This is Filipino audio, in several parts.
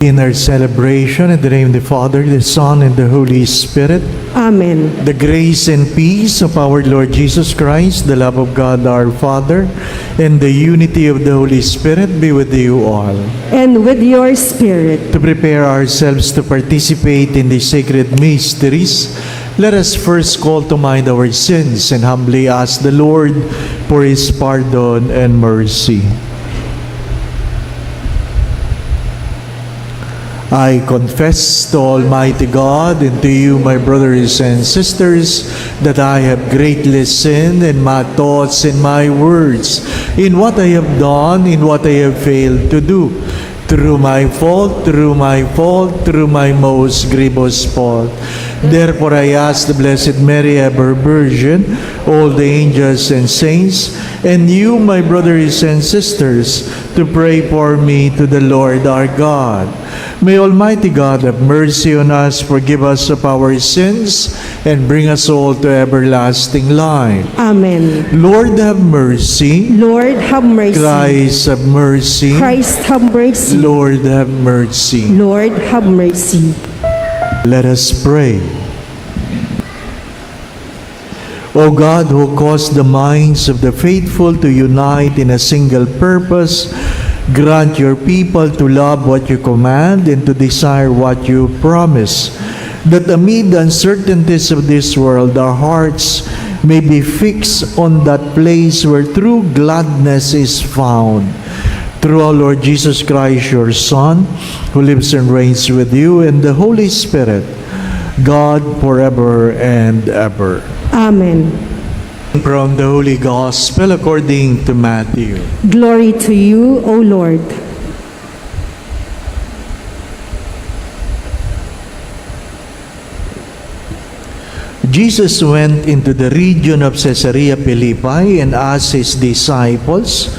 In our celebration, in the name of the Father, the Son, and the Holy Spirit, Amen. the grace and peace of our Lord Jesus Christ, the love of God our Father, and the unity of the Holy Spirit be with you all. And with your spirit. To prepare ourselves to participate in the sacred mysteries, let us first call to mind our sins and humbly ask the Lord for His pardon and mercy. I confess to Almighty God and to you, my brothers and sisters, that I have greatly sinned in my thoughts and my words, in what I have done, in what I have failed to do, through my fault, through my most grievous fault. Therefore I ask the Blessed Mary, ever Virgin, all the angels and saints, and you, my brothers and sisters, to pray for me to the Lord our God. May Almighty God have mercy on us, forgive us of our sins, and bring us all to everlasting life. Amen. Lord, have mercy. Lord, have mercy. Christ, have mercy. Christ, have mercy. Lord, have mercy. Lord, have mercy. Let us pray. O God, who caused the minds of the faithful to unite in a single purpose, grant your people to love what you command and to desire what you promise, that amid the uncertainties of this world, our hearts may be fixed on that place where true gladness is found. Through our Lord Jesus Christ, your Son, who lives and reigns with you and the Holy Spirit, God forever and ever. Amen. From the Holy Gospel according to Matthew. Glory to you, O Lord. Jesus went into the region of Caesarea Philippi and asked his disciples,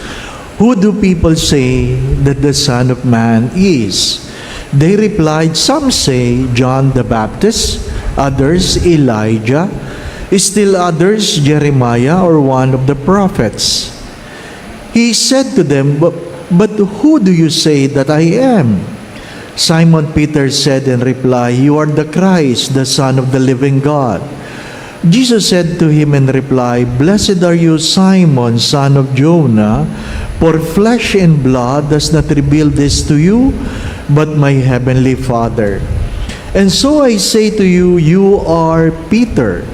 "Who do people say that the Son of Man is?" They replied, "Some say John the Baptist, others Elijah, still others Jeremiah or one of the prophets." He said to them, But who do you say that I am?" Simon Peter said in reply, "You are the Christ, the Son of the living God." Jesus said to him in reply, "Blessed are you, Simon, son of Jonah, for flesh and blood does not reveal this to you, but my heavenly Father. And so I say to you, you are Peter,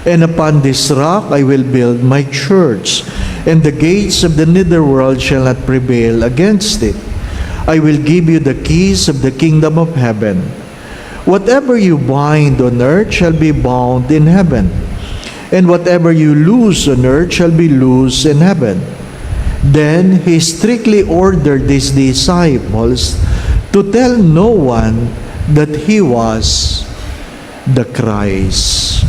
and upon this rock I will build my church, and the gates of the netherworld shall not prevail against it. I will give you the keys of the kingdom of heaven. Whatever you bind on earth shall be bound in heaven, and whatever you loose on earth shall be loosed in heaven." Then he strictly ordered his disciples to tell no one that he was the Christ.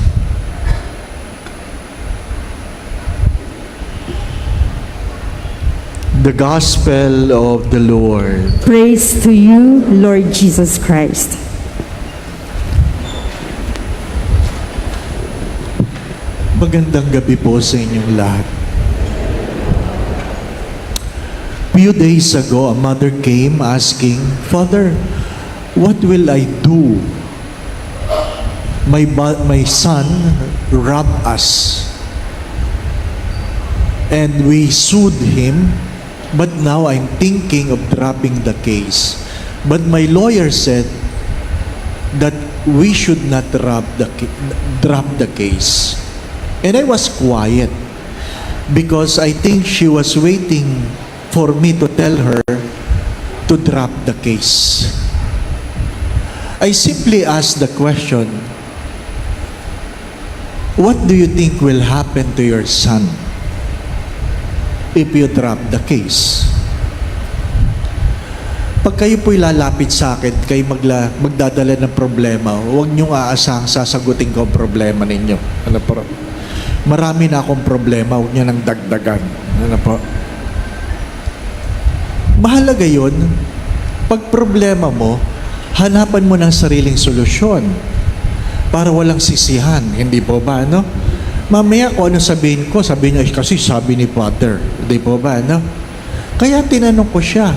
The Gospel of the Lord. Praise to you, Lord Jesus Christ. Magandang gabi po sa inyong lahat. Few days ago, a mother came asking, "Father, what will I do? My son robbed us, and we sued him, but now I'm thinking of dropping the case. But my lawyer said that we should not drop the case." And I was quiet because I think she was waiting for me to tell her to drop the case. I simply asked the question, "What do you think will happen to your son if you drop the case?" Pag kayo po'y lalapit sa akin, kayo magdadala ng problema, huwag niyong aasahang sasagutin ko ang problema ninyo. Ano po? Marami na akong problema, huwag niyo nang dagdagan. Ano po? Mahalaga yun, pag problema mo, hanapan mo ng sariling solusyon para walang sisihan. Hindi po ba, no? Mamaya kung ano sabihin ko, sabihin niya, kasi sabi ni Father. Hindi po ba, no? Kaya tinanong ko siya,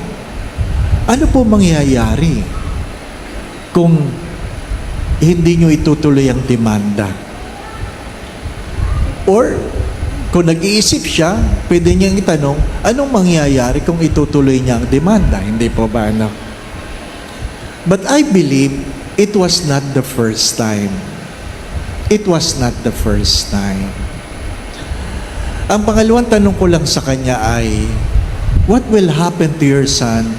ano po mangyayari kung hindi nyo itutuloy ang demanda. Or, kung nag-iisip siya, pwede niyang itanong, anong mangyayari kung itutuloy niya ang demanda? Hindi po ba, ano? But I believe it was not the first time. It was not the first time. Ang pangalawang tanong ko lang sa kanya ay, what will happen to your son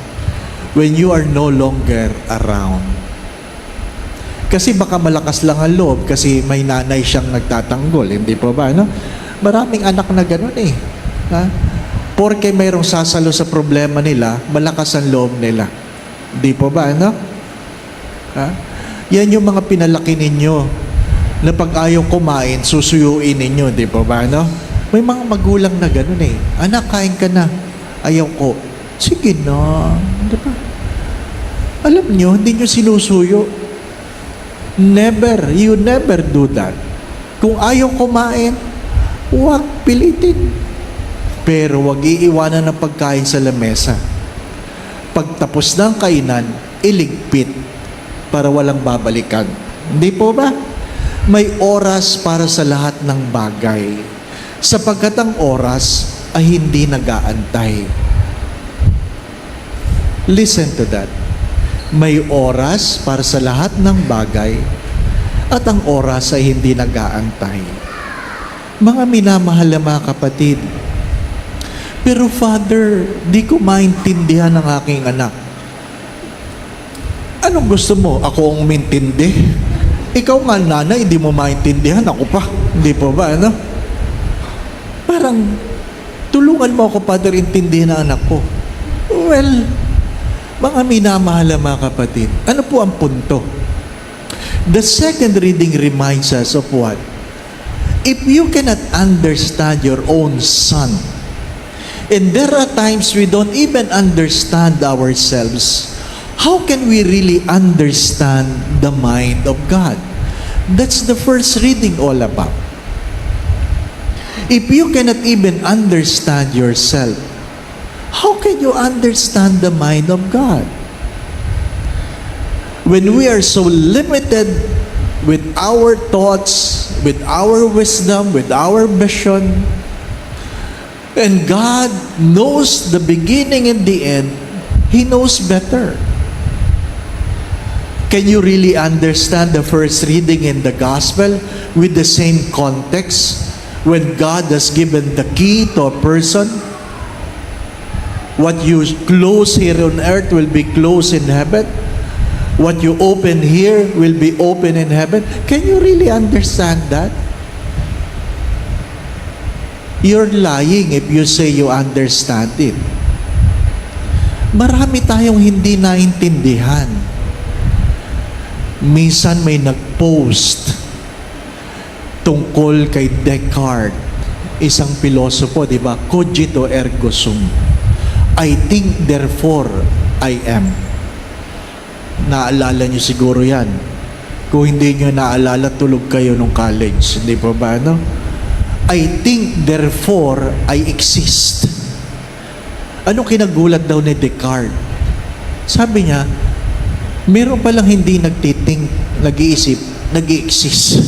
when you are no longer around? Kasi baka malakas lang ang loob kasi may nanay siyang nagtatanggol. Hindi po ba, no? Maraming anak na ganun eh. Ha? Porke mayroong sasalo sa problema nila, malakas ang loob nila. Hindi po ba, no? Ha? Yan yung mga pinalaki ninyo na pag ayaw kumain, susuyuin ninyo. Hindi po ba, no? May mga magulang na ganun eh. Anak, kain ka na. Ayaw ko. Sige na. Di ba? Alam nyo, hindi nyo sinusuyo. Never. You never do that. Kung ayaw kumain, huwag pilitin. Pero huwag iiwanan ng pagkain sa lamesa. Pagtapos ng kainan, iligpit para walang babalikan. Hindi po ba? May oras para sa lahat ng bagay. Sapagkat ang oras ay hindi nag-aantay. Listen to that. May oras para sa lahat ng bagay at ang oras ay hindi nag-aantay. Mga minamahal na mga kapatid, pero Father, di ko maintindihan ang aking anak. Anong gusto mo? Ako ang umintindi? Ikaw nga nanay, di mo maintindihan. Ako pa. Hindi po ba, ano? Parang, tulungan mo ako, Father, intindihan ang anak ko. Well, mga minamahal na mga kapatid, ano po ang punto? The second reading reminds us of what? If you cannot understand your own son, and there are times we don't even understand ourselves, how can we really understand the mind of God? That's the first reading all about. If you cannot even understand yourself, how can you understand the mind of God? When we are so limited with our thoughts, with our wisdom, with our vision, and God knows the beginning and the end, He knows better. Can you really understand the first reading in the gospel with the same context when God has given the key to a person? What you close here on earth will be closed in heaven. What you open here will be open in heaven. Can you really understand that? You're lying if you say you understand it. Marami tayong hindi naintindihan. Minsan may nag-post tungkol kay Descartes, isang pilosopo, di ba? Cogito ergo sum. I think, therefore, I am. Naalala niyo siguro yan. Kung hindi niyo naalala, tulog kayo nung college. Hindi po ba, no? I think, therefore, I exist. Ano kinagulat daw ni Descartes? Sabi niya, meron palang hindi nagtiting, nag-iisip, nag-i-exist.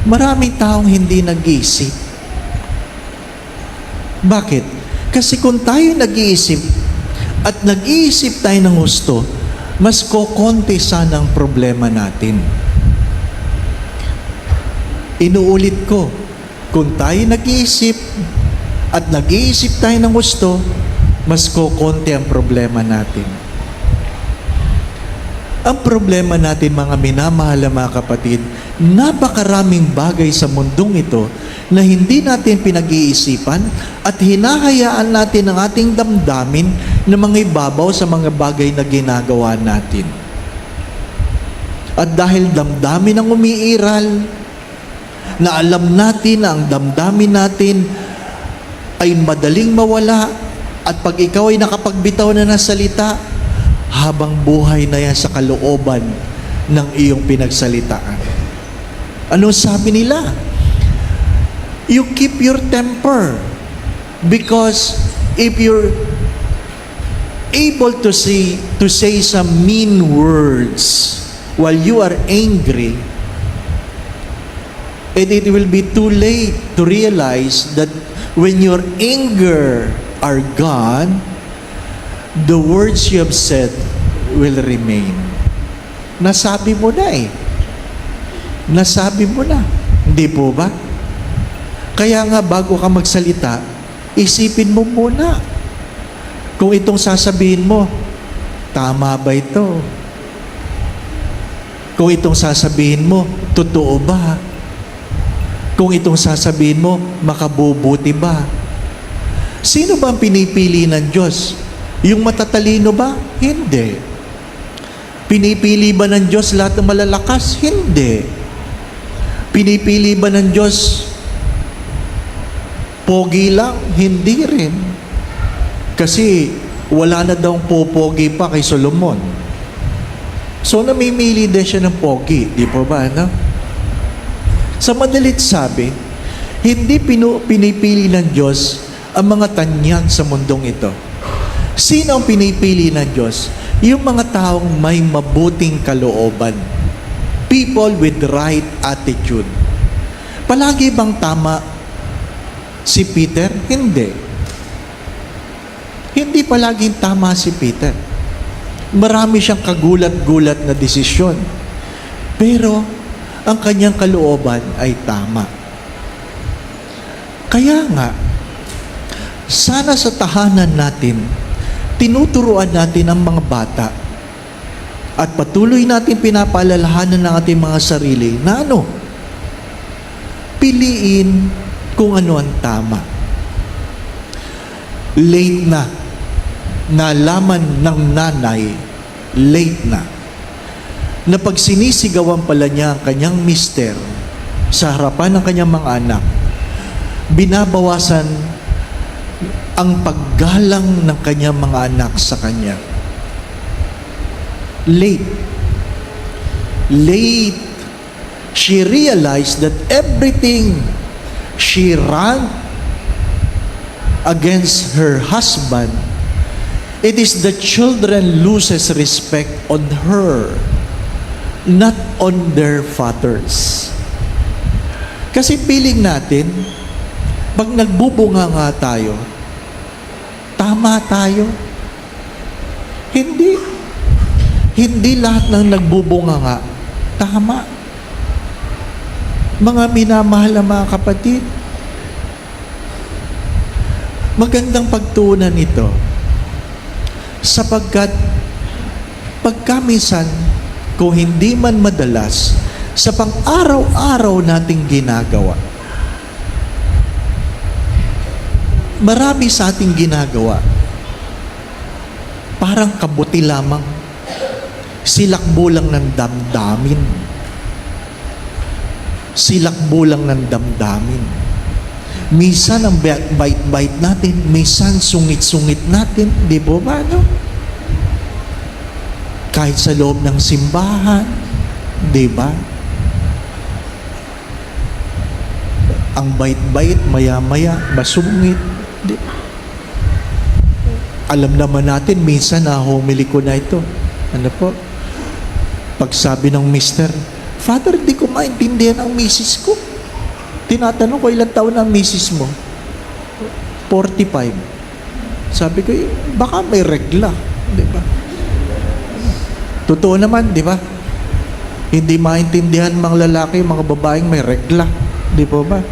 Maraming taong hindi nag-iisip. Bakit? Kasi kung tayo nag-iisip at nag-iisip tayo ng gusto, mas kokonti sana ang problema natin. Inuulit ko, kung tayo nag-iisip at nag-iisip tayo ng gusto, mas kokonti ang problema natin. Ang problema natin, mga minamahal na mga kapatid, napakaraming bagay sa mundong ito na hindi natin pinag-iisipan at hinahayaan natin ang ating damdamin na mga ibabaw sa mga bagay na ginagawa natin. At dahil damdamin ang umiiral, na alam natin na ang damdamin natin ay madaling mawala at pag ikaw ay nakapagbitaw na ng salita, habang buhay na yan sa kalooban ng iyong pinagsalitaan. Ano sabi nila? You keep your temper because if able to say some mean words while you are angry, and it will be too late to realize that when your anger are gone, the words you have said will remain. Nasabi mo na eh. Nasabi mo na. Hindi po ba? Kaya nga bago ka magsalita, isipin mo muna kung itong sasabihin mo, tama ba ito? Kung itong sasabihin mo, totoo ba? Kung itong sasabihin mo, makabubuti ba? Sino ba ang pinipili ng Diyos? Yung matatalino ba? Hindi. Pinipili ba ng Diyos lahat ng malalakas? Hindi. Pinipili ba ng Diyos pogi lang? Hindi rin. Kasi wala na daw popogi pa kay Solomon. So namimili din siya ng pogi. Di po ba, no? Sa madalit sabi, hindi pinipili ng Diyos ang mga tanyag sa mundong ito. Sino ang pinipili ng Diyos? Yung mga taong may mabuting kalooban. People with right attitude. Palagi bang tama si Peter? Hindi. Hindi palaging tama si Peter. Marami siyang kagulat-gulat na desisyon. Pero, ang kanyang kalooban ay tama. Kaya nga, sana sa tahanan natin, tinuturuan natin ang mga bata at patuloy natin pinapaalalahanan ng ating mga sarili na piliin kung ano ang tama. Late na, nalaman ng nanay, late na pag sinisigawan pala niya ang kanyang mister sa harapan ng kanyang mga anak, binabawasan ang paggalang ng kanyang mga anak sa kanya. Late. She realized that everything she ran against her husband, it is the children loses respect on her, not on their fathers. Kasi feeling natin, pag nagbubunga nga tayo, tama tayo. Hindi lahat ng nagbubunga nga, tama. Mga minamahal na mga kapatid, magandang pagtuunan ito sapagkat pagkaminsan, kung hindi man madalas, sa pang-araw-araw nating ginagawa, marami sa ating ginagawa, parang kabuti lamang, silakbo lang ng damdamin. Silakbo lang ng damdamin. Minsan ang bait-bait natin, minsan sungit-sungit natin, di ba ba, no? Kahit sa loob ng simbahan, di ba? Ang bait-bait, maya-maya, masungit. Alam naman natin, minsan humili ko na ito. Ano po? Pag sabi ng mister, Father, di ko maintindihan ang misis ko. Tinatanong ko, ilang taon na ang misis mo? 45. Sabi ko, baka may regla. Di ba? Totoo naman, di ba? Hindi maintindihan mga lalaki, mga babaeng may regla. Di po ba?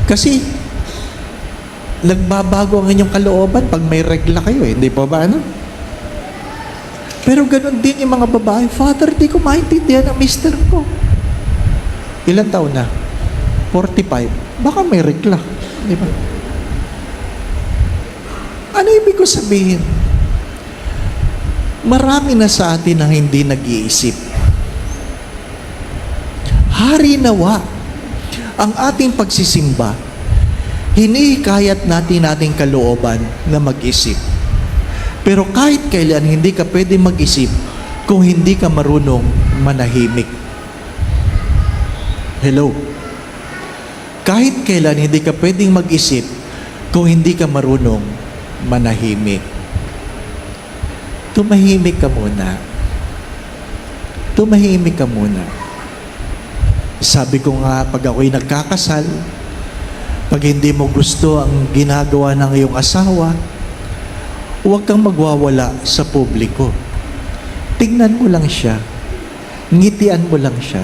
Kasi, nagbabago ang inyong kalooban pag may regla kayo eh. Hindi po ba, ano? Pero ganun din yung mga babae, Father, di ko maintindihan ang mister ko. Ilang taon na? 45. Baka may regla. Di ba? Ano ibig ko sabihin? Marami na sa atin ang hindi nag-iisip. Hari nawa, ang ating pagsisimba, hinihikayat natin ating kalooban na mag-isip. Pero kahit kailan hindi ka pwede mag-isip kung hindi ka marunong manahimik. Hello? Kahit kailan hindi ka pwedeng mag-isip kung hindi ka marunong manahimik. Tumahimik ka muna. Tumahimik ka muna. Sabi ko nga, pag ako'y nagkakasal, pag hindi mo gusto ang ginagawa ng iyong asawa, huwag kang magwawala sa publiko. Tingnan mo lang siya. Ngitian mo lang siya.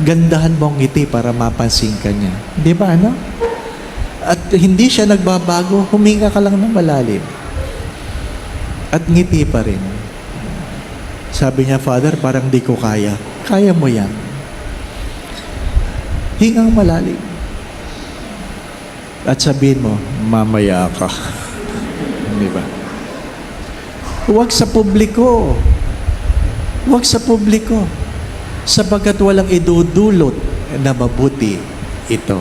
Gandahan mo ang ngiti para mapansin ka niya. Di ba, ano? At hindi siya nagbabago, huminga ka lang ng malalim. At ngiti pa rin. Sabi niya, Father, parang di ko kaya. Kaya mo yan. Hingang malalim. At sabihin mo, mamaya ka. Di ba? Huwag sa publiko. Huwag sa publiko. Sapagkat walang idudulot na mabuti ito.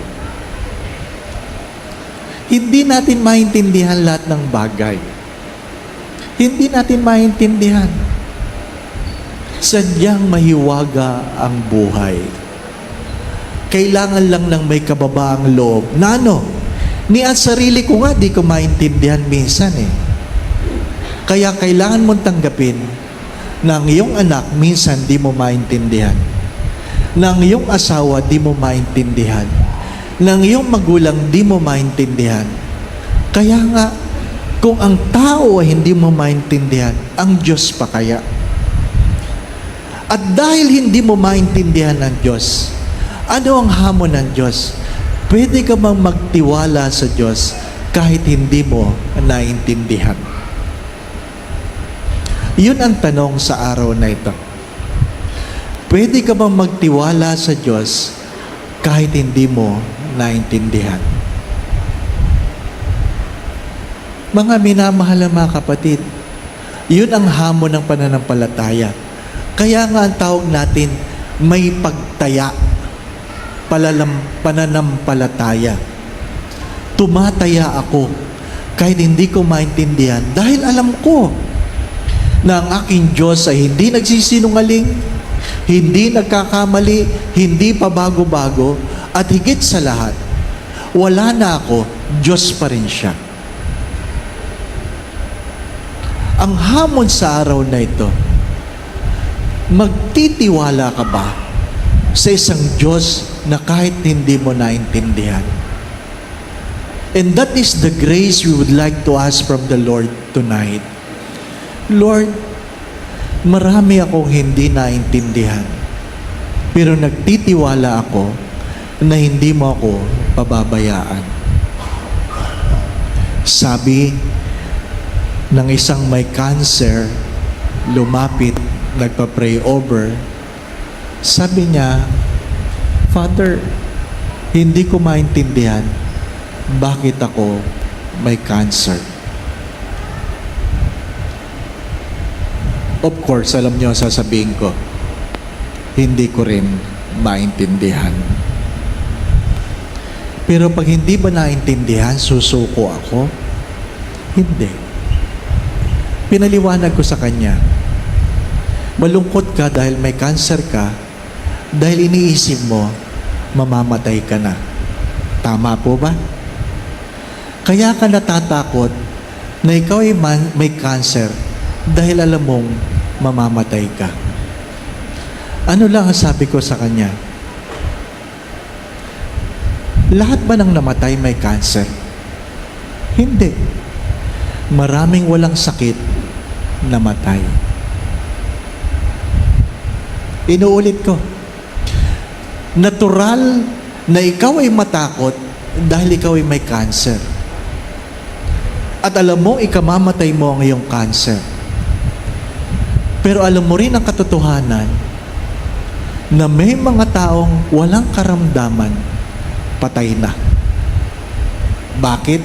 Hindi natin maintindihan lahat ng bagay. Hindi natin maintindihan. Sadyang mahiwaga ang buhay. Kailangan lang ng may kababaang loob. Na ano? Ni ang sarili ko nga, di ko maintindihan minsan eh. Kaya kailangan mong tanggapin na ang iyong anak minsan di mo maintindihan. Na ang iyong asawa di mo maintindihan. Na ang iyong magulang di mo maintindihan. Kaya nga, kung ang tao ay hindi mo maintindihan, ang Diyos pa kaya? At dahil hindi mo maintindihan ng Diyos, ano ang hamon ng Diyos? Pwede ka bang magtiwala sa Diyos kahit hindi mo naintindihan? Yun ang tanong sa araw na ito. Pwede ka bang magtiwala sa Diyos kahit hindi mo naintindihan? Mga minamahal na mga kapatid, yun ang hamon ng pananampalataya. Kaya nga ang tawag natin, may pagtaya, pananampalataya. Tumataya ako kahit hindi ko maintindihan dahil alam ko na ang aking Diyos ay hindi nagsisinungaling, hindi nagkakamali, hindi pabago-bago, at higit sa lahat, wala na ako, Diyos pa rin siya. Ang hamon sa araw na ito, magtitiwala ka ba sa isang Diyos na kahit hindi mo naintindihan? And that is the grace we would like to ask from the Lord tonight. Lord, marami akong hindi naintindihan, pero nagtitiwala ako na hindi mo ako pababayaan. Sabi ng isang may cancer, lumapit, nagpa-pray over, sabi niya, Father, hindi ko maintindihan bakit ako may cancer. Of course, alam niyo, sasabihin ko, hindi ko rin maintindihan. Pero pag hindi ba naintindihan, susuko ako? Hindi. Pinaliwanag ko sa kanya, malungkot ka dahil may cancer ka, dahil iniisip mo, mamamatay ka na. Tama po ba? Kaya ka natatakot na ikaw ay may cancer dahil alam mong mamamatay ka. Ano lang ang sabi ko sa kanya? Lahat ba ng namatay may cancer? Hindi. Maraming walang sakit namatay. Inuulit ko. Natural na ikaw ay matakot dahil ikaw ay may cancer. At alam mo, ikamamatay mo ang iyong cancer. Pero alam mo rin ang katotohanan na may mga taong walang karamdaman, patay na. Bakit?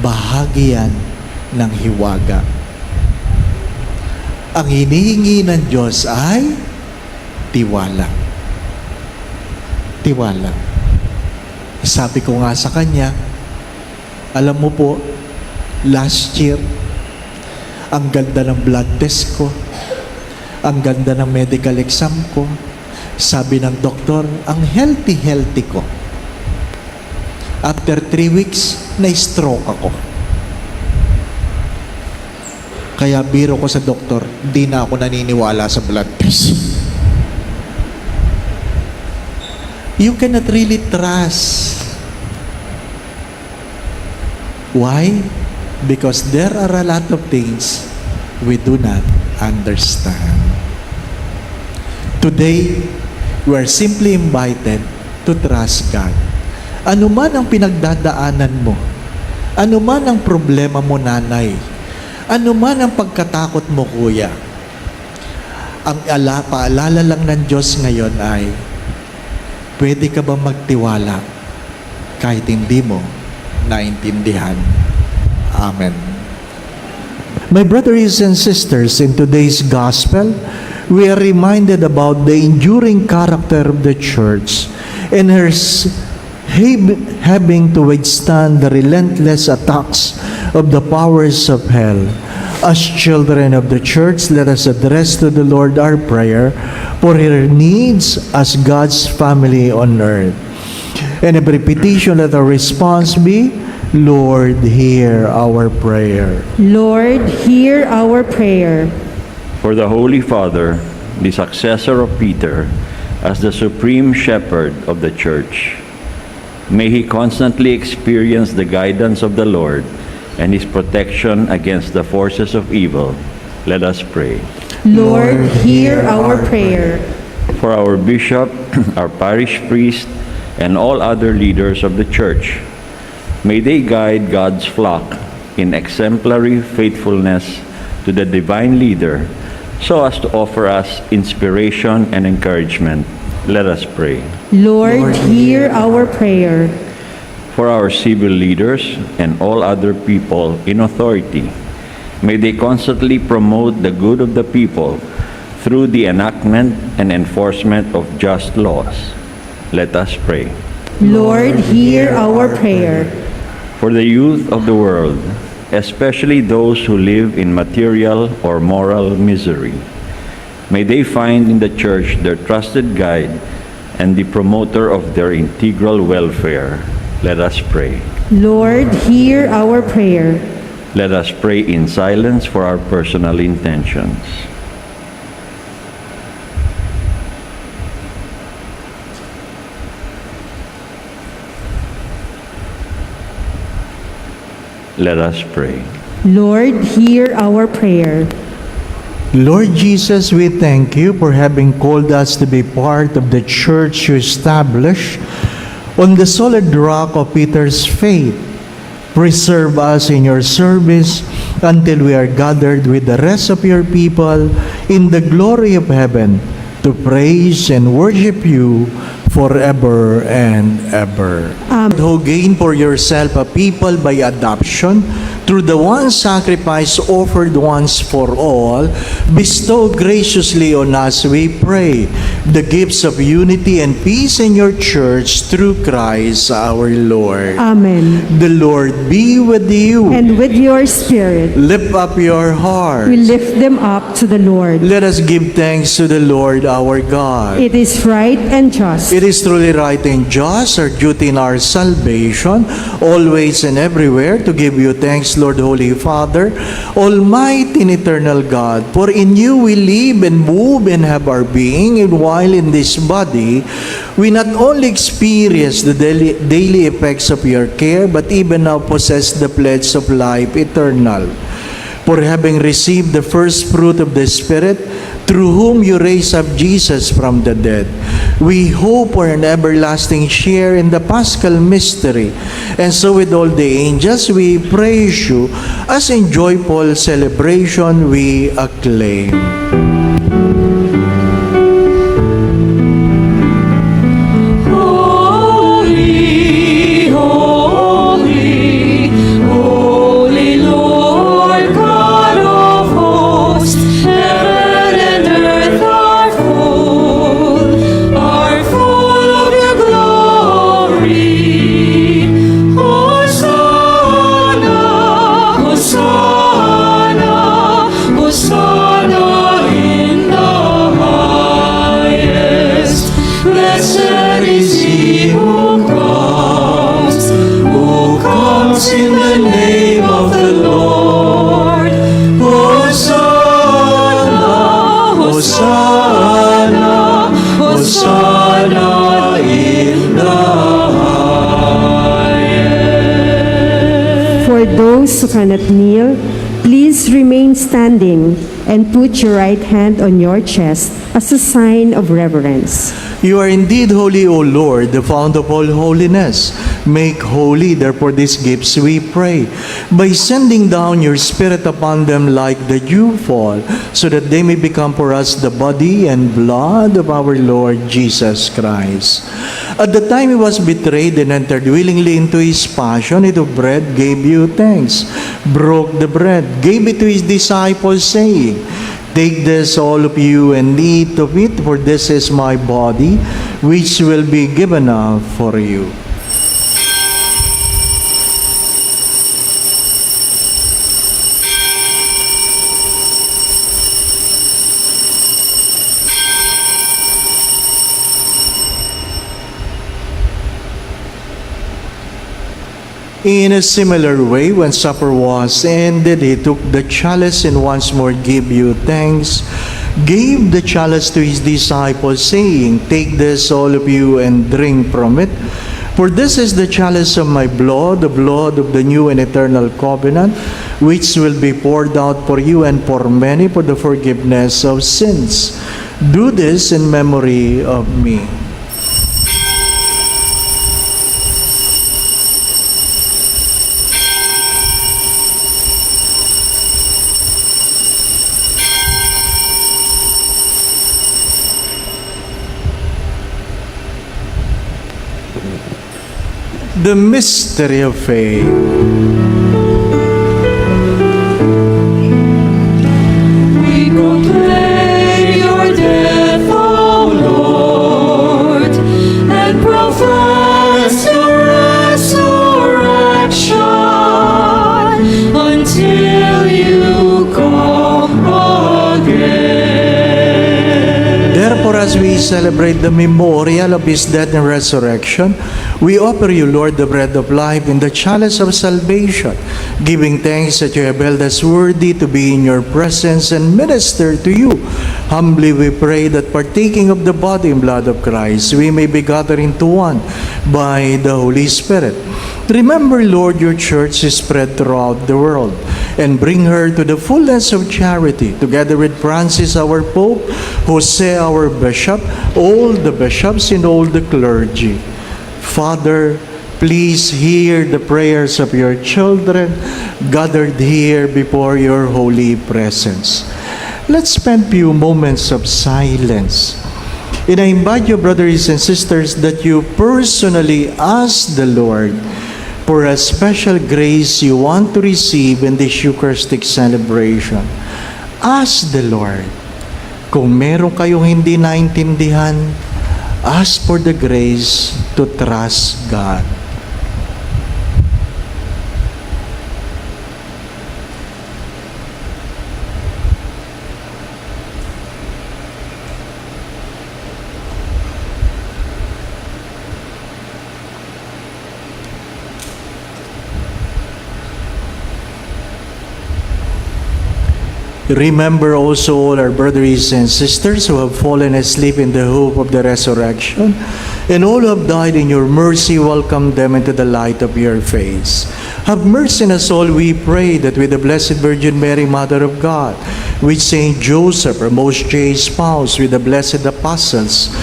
Bahagi yan ng hiwaga. Ang hinihingi ng Diyos ay tiwala. Tiwala. Sabi ko nga sa kanya, alam mo po, last year, ang ganda ng blood test ko, ang ganda ng medical exam ko, sabi ng doktor, ang healthy ko. After 3 weeks, na-stroke ako. Kaya biro ko sa doktor, di na ako naniniwala sa blood test. You cannot really trust. Why? Because there are a lot of things we do not understand. Today, we are simply invited to trust God. Ano man ang pinagdadaanan mo, ano man ang problema mo, nanay, ano man ang pagkatakot mo, kuya, ang paalala lang ng Diyos ngayon ay, pwede ka ba magtiwala kahit hindi mo naintindihan? Amen. My brothers and sisters, in today's gospel, we are reminded about the enduring character of the church and her having to withstand the relentless attacks of the powers of hell. As children of the church, let us address to the Lord our prayer for her needs as God's family on earth. And every petition, let our response be, Lord, hear our prayer. Lord, hear our prayer. For the Holy Father, the successor of Peter, as the supreme shepherd of the church, may he constantly experience the guidance of the Lord and his protection against the forces of evil. Let us pray. Lord, hear our prayer. For our bishop, our parish priest, and all other leaders of the church, may they guide God's flock in exemplary faithfulness to the divine leader, so as to offer us inspiration and encouragement. Let us pray. Lord, hear our prayer. For our civil leaders and all other people in authority, may they constantly promote the good of the people through the enactment and enforcement of just laws. Let us pray. Lord, hear our prayer. For the youth of the world, especially those who live in material or moral misery, may they find in the church their trusted guide and the promoter of their integral welfare. Let us pray. Lord, hear our prayer. Let us pray in silence for our personal intentions. Let us pray. Lord, hear our prayer. Lord Jesus, we thank you for having called us to be part of the church you established on the solid rock of Peter's faith. Preserve us in your service until we are gathered with the rest of your people in the glory of heaven to praise and worship you forever and ever. Amen. Who gain for yourself a people by adoption through the one sacrifice offered once for all, bestow graciously on us, we pray, the gifts of unity and peace in your church through Christ our Lord. Amen. The Lord be with you. And with your spirit, Lift up your heart. we lift them up to the Lord. Let us give thanks to the Lord our God. It is right and just. It is truly right and just, our duty in our salvation, always and everywhere, to give you thanks, Lord, Holy Father, Almighty and eternal God. For in you we live and move and have our being, and while in this body, we not only experience the daily effects of your care, but even now possess the pledge of life eternal. For having received the first fruit of the Spirit, through whom you raised up Jesus from the dead, we hope for an everlasting share in the Paschal mystery. And so with all the angels, we praise you, as in joyful celebration we acclaim. Holy, holy, holy Lord God of hosts, heaven and earth are full of your glory. Hosanna, Hosanna, Hosanna in the those who cannot kneel, please remain standing and put your right hand on your chest as a sign of reverence. You are indeed holy, O Lord, the fount of all holiness. Make holy, therefore, these gifts, we pray, by sending down your Spirit upon them like the dewfall, so that they may become for us the body and blood of our Lord Jesus Christ. At the time he was betrayed and entered willingly into his passion, he took bread, gave you thanks, broke the bread, gave it to his disciples, saying, Take this, all of you, and eat of it, for this is my body, which will be given up for you. In a similar way, when supper was ended, he took the chalice and once more gave you thanks, gave the chalice to his disciples, saying, Take this, all of you, and drink from it. For this is the chalice of my blood, the blood of the new and eternal covenant, which will be poured out for you and for many for the forgiveness of sins. Do this in memory of me. The mystery of faith. We proclaim your death, O Lord, and profess your resurrection until you come again. Therefore, as we celebrate the memorial of his death and resurrection, we offer you, Lord, the bread of life and the chalice of salvation, giving thanks that you have held us worthy to be in your presence and minister to you. Humbly we pray that partaking of the body and blood of Christ, we may be gathered into one by the Holy Spirit. Remember, Lord, your church is spread throughout the world, and bring her to the fullness of charity, together with Francis, our Pope, Jose, our Bishop, all the bishops and all the clergy. Father, please hear the prayers of your children gathered here before your holy presence. Let's spend few moments of silence. And I invite you, brothers and sisters, that you personally ask the Lord for a special grace you want to receive in this Eucharistic celebration. Ask the Lord. Kung meron kayong hindi naintindihan, ask for the grace to trust God. Remember also all our brothers and sisters who have fallen asleep in the hope of the resurrection, and all who have died in your mercy, welcome them into the light of your face. Have mercy on us all, we pray, that with the Blessed Virgin Mary, Mother of God, with Saint Joseph, our most chaste spouse, with the blessed apostles,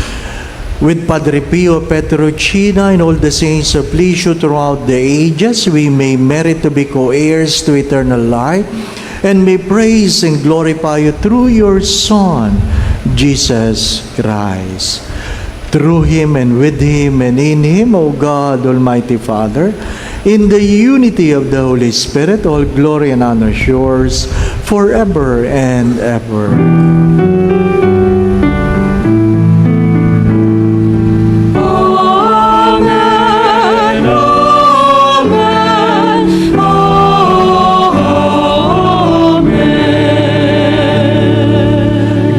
with Padre Pio Petrocina and all the saints of Lisieux throughout the ages, we may merit to be co-heirs to eternal life, and may praise and glorify you through your Son, Jesus Christ. Through him and with him and in him, O God, Almighty Father, in the unity of the Holy Spirit, all glory and honor is yours forever and ever.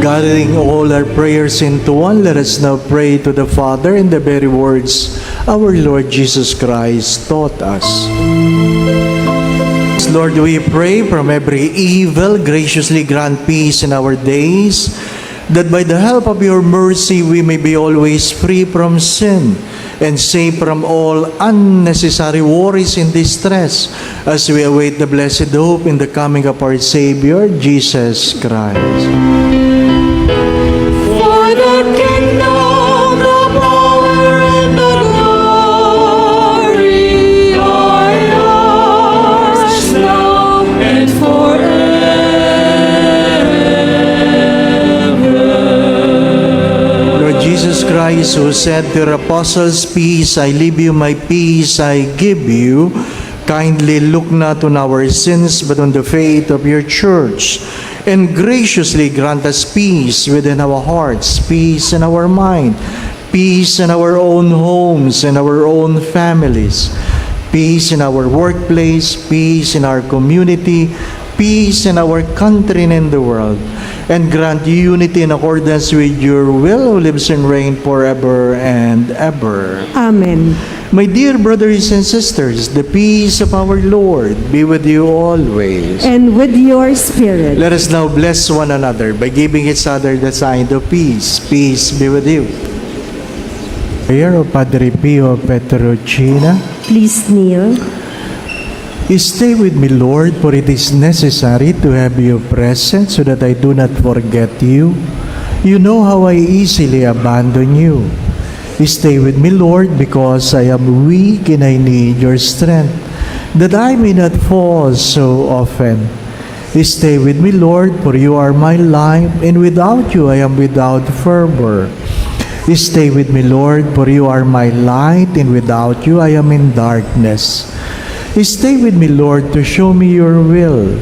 Gathering all our prayers into one, let us now pray to the Father in the very words our Lord Jesus Christ taught us. Lord, we pray from every evil, graciously grant peace in our days, that by the help of your mercy we may be always free from sin and save from all unnecessary worries and distress as we await the blessed hope in the coming of our Savior, Jesus Christ. For the kingdom, the power, and the glory are yours now and forever. Lord Jesus Christ, who said to your apostles, "Peace I leave you, my peace I give you," kindly look not on our sins, but on the faith of your church, and graciously grant us peace within our hearts, peace in our mind, peace in our own homes and our own families, peace in our workplace, peace in our community, peace in our country and in the world, and grant unity in accordance with your will, who lives and reigns forever and ever. Amen. My dear brothers and sisters, the peace of our Lord be with you always. And with your spirit. Let us now bless one another by giving each other the sign of peace. Peace be with you. Prayer of Padre Pio Petrucina. Please kneel. Stay with me, Lord, for it is necessary to have you present so that I do not forget you. You know how I easily abandon you. Stay with me, Lord, because I am weak and I need your strength, that I may not fall so often. Stay with me, Lord, for you are my life, and without you I am without fervor. Stay with me, Lord, for you are my light, and without you I am in darkness. Stay with me, Lord, to show me your will.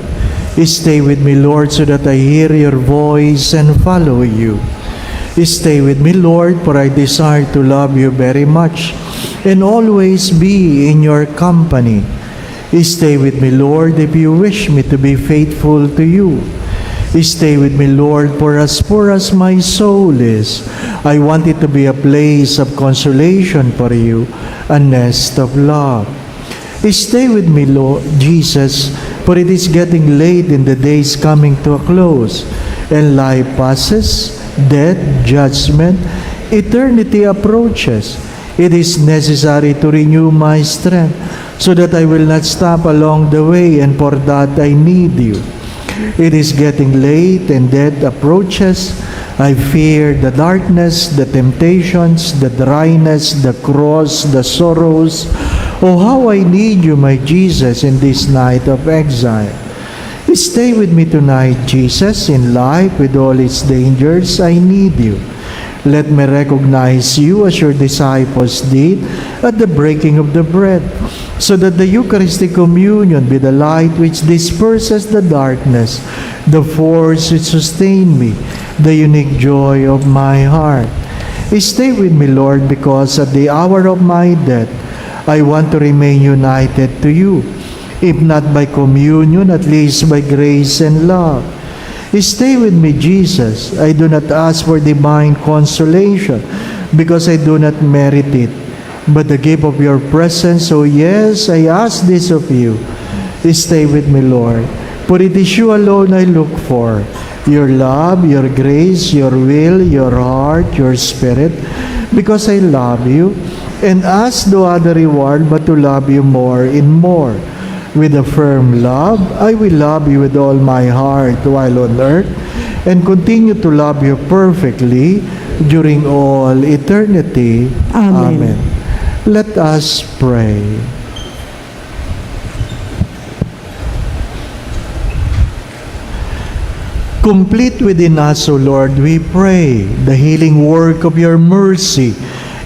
Stay with me, Lord, so that I hear your voice and follow you. Stay with me, Lord, for I desire to love you very much and always be in your company. Stay with me, Lord, if you wish me to be faithful to you. Stay with me, Lord, for as poor as my soul is, I want it to be a place of consolation for you, a nest of love. Stay with me, Lord Jesus, for it is getting late and the day is coming to a close, and life passes, death, judgment, eternity approaches. It is necessary to renew my strength so that I will not stop along the way, and for that I need you. It is getting late and death approaches. I fear the darkness, the temptations, the dryness, the cross, the sorrows. Oh, how I need you, my Jesus, in this night of exile. Stay with me tonight, Jesus, in life with all its dangers. I need you. Let me recognize you as your disciples did at the breaking of the bread, so that the Eucharistic communion be the light which disperses the darkness, the force which sustains me, the unique joy of my heart. Stay with me, Lord, because at the hour of my death, I want to remain united to you, if not by communion, at least by grace and love. Stay with me, Jesus. I do not ask for divine consolation, because I do not merit it, but the gift of your presence. So yes, I ask this of you. Stay with me, Lord, for it is you alone I look for. Your love, your grace, your will, your heart, your spirit, because I love you, and ask no other reward but to love you more and more. With a firm love, I will love you with all my heart while on earth, and continue to love you perfectly during all eternity. Amen. Let us pray. Complete within us, O Lord, we pray, the healing work of your mercy,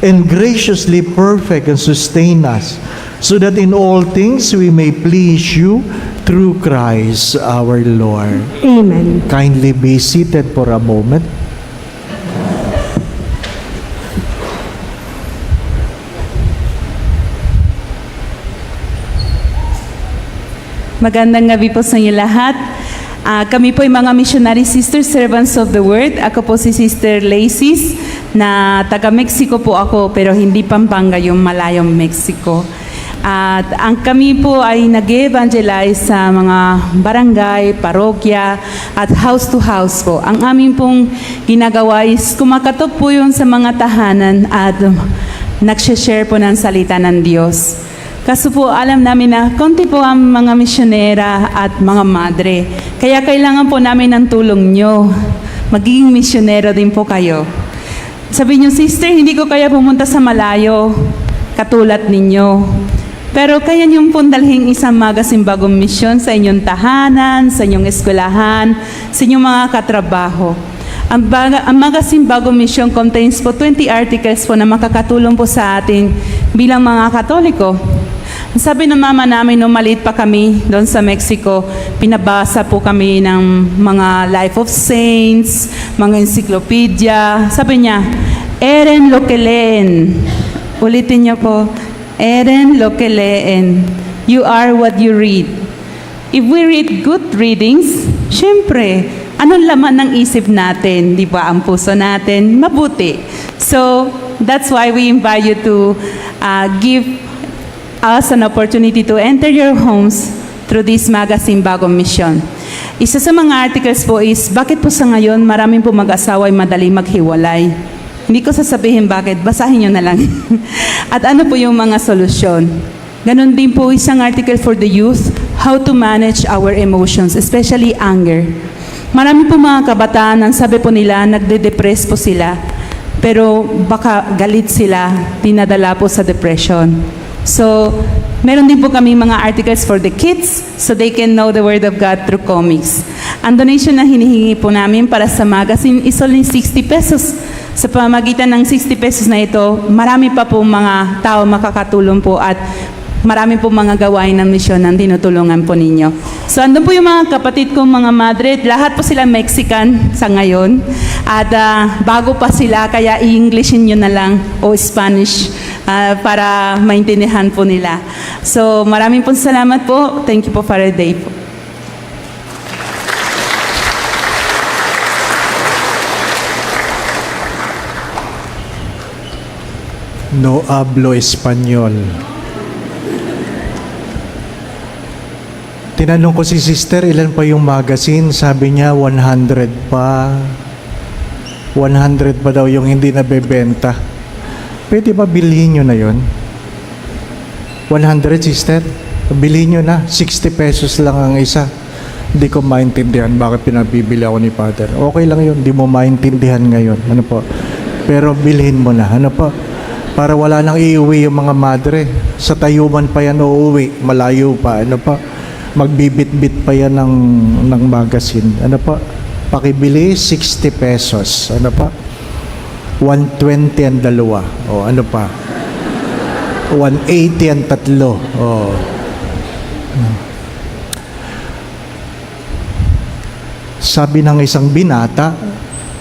and graciously perfect and sustain us, so that in all things we may please you through Christ our Lord. Amen. Kindly be seated for a moment. Magandang gabi po sa inyo lahat. Kami po ay mga missionary sisters, servants of the word. Ako po si Sister Lacey, na taga-Mexico po ako, pero hindi Pampanga, yung malayong Mexico. At ang kami po ay nag-evangelize sa mga barangay, parokya, at house to house po. Ang aming pong ginagawa is kumakatok po yun sa mga tahanan at nagsishare po ng salita ng Diyos. Kaso po alam namin na konti po ang mga misyonera at mga madre. Kaya kailangan po namin ng tulong nyo. Magiging misyonero din po kayo. Sabi nyo, sister, hindi ko kaya pumunta sa malayo katulad ninyo. Pero kaya niyong pong dalhin isang magazine bagong misyon sa inyong tahanan, sa inyong eskwelahan, sa inyong mga katrabaho. Ang magazine bagong misyon contains po 20 articles po na makakatulong po sa atin bilang mga Katoliko. Sabi ng mama namin, nung maliit pa kami doon sa Mexico, pinabasa po kami ng mga Life of Saints, mga encyclopedia. Sabi niya, Eren lo que leen. Ulitin niyo po, Eren lo que leen. You are what you read. If we read good readings, syempre, anong laman ng isip natin? Di ba? Ang puso natin, mabuti. So, that's why we invite you to give us an opportunity to enter your homes through this magazine Bagong Misyon. Isa sa mga articles po is, bakit po sa ngayon maraming po mag-asawa ay madali maghiwalay? Hindi ko sasabihin bakit, basahin nyo na lang. At ano po yung mga solusyon? Ganon din po isang article for the youth, how to manage our emotions, especially anger. Marami po mga kabataan, ang sabi po nila, nagde-depress po sila. Pero baka galit sila, dinadala po sa depression. So, meron din po kami mga articles for the kids so they can know the Word of God through comics. Ang donation na hinihingi po namin para sa magazine is only 60 pesos. Sa pamagitan ng 60 pesos na ito, marami pa po mga tao makakatulong po at marami po mga gawain ng misyon ang tinutulungan po ninyo. So, andun po yung mga kapatid kong mga madre, lahat po sila Mexican sa ngayon. At bago pa sila, kaya i-Englishin nyo na lang o Spanish para maintindihan po nila. So, maraming po salamat po. Thank you po for a day po. No hablo español. Tinanong ko si sister, ilan pa yung magazine? Sabi niya, 100 pa. 100 pa daw yung hindi nabebenta. Pwede ba bilhin nyo na yon? 100, sister? Bilhin nyo na. 60 pesos lang ang isa. Hindi ko maintindihan bakit pinabibili ako ni Father. Okay lang yun. Hindi mo maintindihan ngayon. Ano po? Pero bilhin mo na. Ano po? Para wala nang iuwi yung mga madre. Sa Tayuman pa yan uuwi. Malayo pa. Ano po? Magbibit-bit pa yan ng magazine. Ano pa? Pakibili, 60 pesos. Ano pa? 120 ang dalawa. O ano pa? 180 ang tatlo. O. Sabi ng isang binata,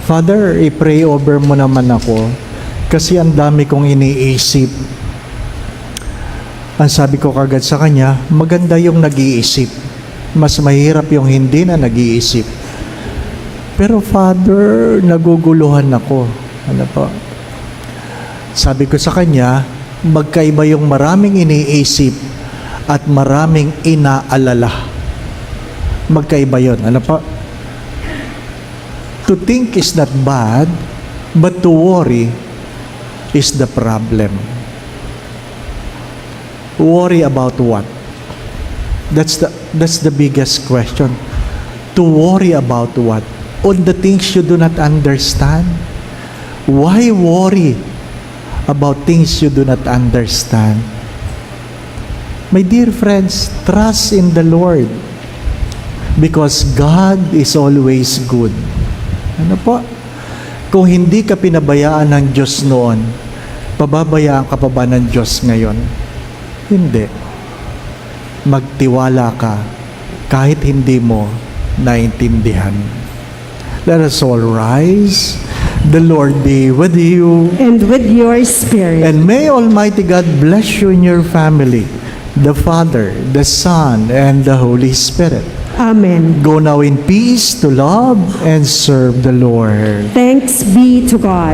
Father, i-pray over mo naman ako kasi ang dami kong iniisip. Ang sabi ko kagad sa kanya, maganda yung nag-iisip. Mas mahirap yung hindi na nag-iisip. Pero Father, naguguluhan ako. Ano po? Sabi ko sa kanya, magkaiba yung maraming iniisip at maraming inaalala. Magkaiba yun. Ano po? To think is not bad, but to worry is the problem. Worry about what? That's the biggest question. To worry about what? On the things you do not understand? Why worry about things you do not understand? My dear friends, trust in the Lord because God is always good. Ano po? Kung hindi ka pinabayaan ng Diyos noon, pababayaan ka pa ba ng Diyos ngayon? Hindi. Magtiwala ka kahit hindi mo naintindihan. Let us all rise. The Lord be with you. And with your spirit. And may Almighty God bless you and your family, the Father, the Son, and the Holy Spirit. Amen. Go now in peace to love and serve the Lord. Thanks be to God.